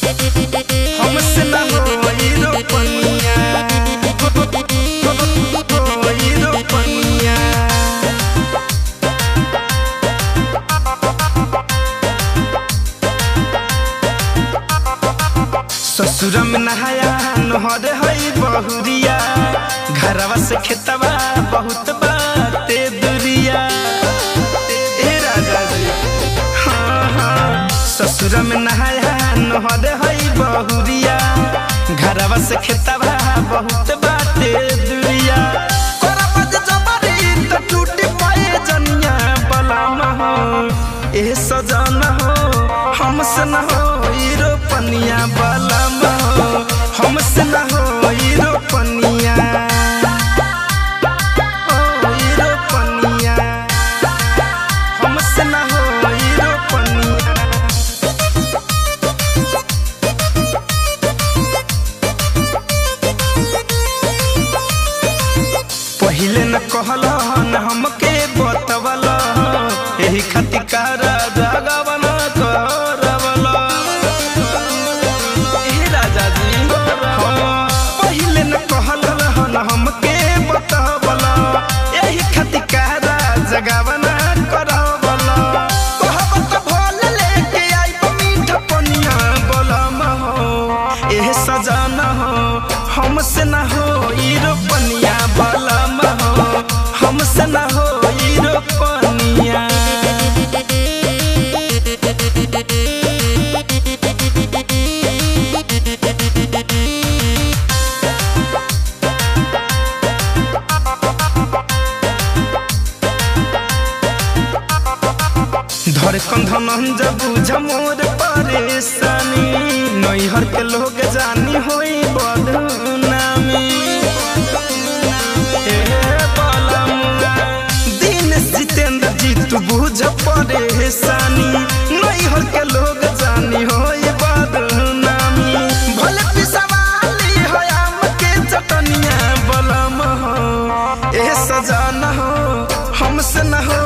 हमसे ना होई रोपनिया होई रोपनिया। ससुर में नहाया नहर हई बहुरिया, घरवा से खेतवा बहुत बाते दुरिया। ए राजा जी हाँ हाँ, ससुर में नहाया नहर हई बहुरिया, घरवा से खेतवा बहुत बाते दुरिया। टूटी पाए जनिया बलाम हो ए सजन हो, हमसे न हो रोपनिया बलाम हो, हमसे न हो रोपनिया रोपनिया, हमसे न हो रोपनिया। पहिले न कहल न हमके बतवल, यही खातिर कारा जगवन करवल। राजा जी हाँ, पहिले न कहल न हमके बतवल, यही खातिर कारा जगवन करवल। कहब त भोल लेके आइब मीठा पनिया बलम हो एह सजन हो, हमसे न हो रोपनिया बलम हो, हमसे न हो रोपनिया। धरे कंधन जब बुझ मोर परेशानी, नैहर के लोग जानी होई बदनामी। दिन जितेंद्र जी तू बुझ परेशानी, नैहर के लोग जानी होई बदनामी। भले पिसवाली हो आम के चटनिया बलम हो ए सजन हो, हमसे न हो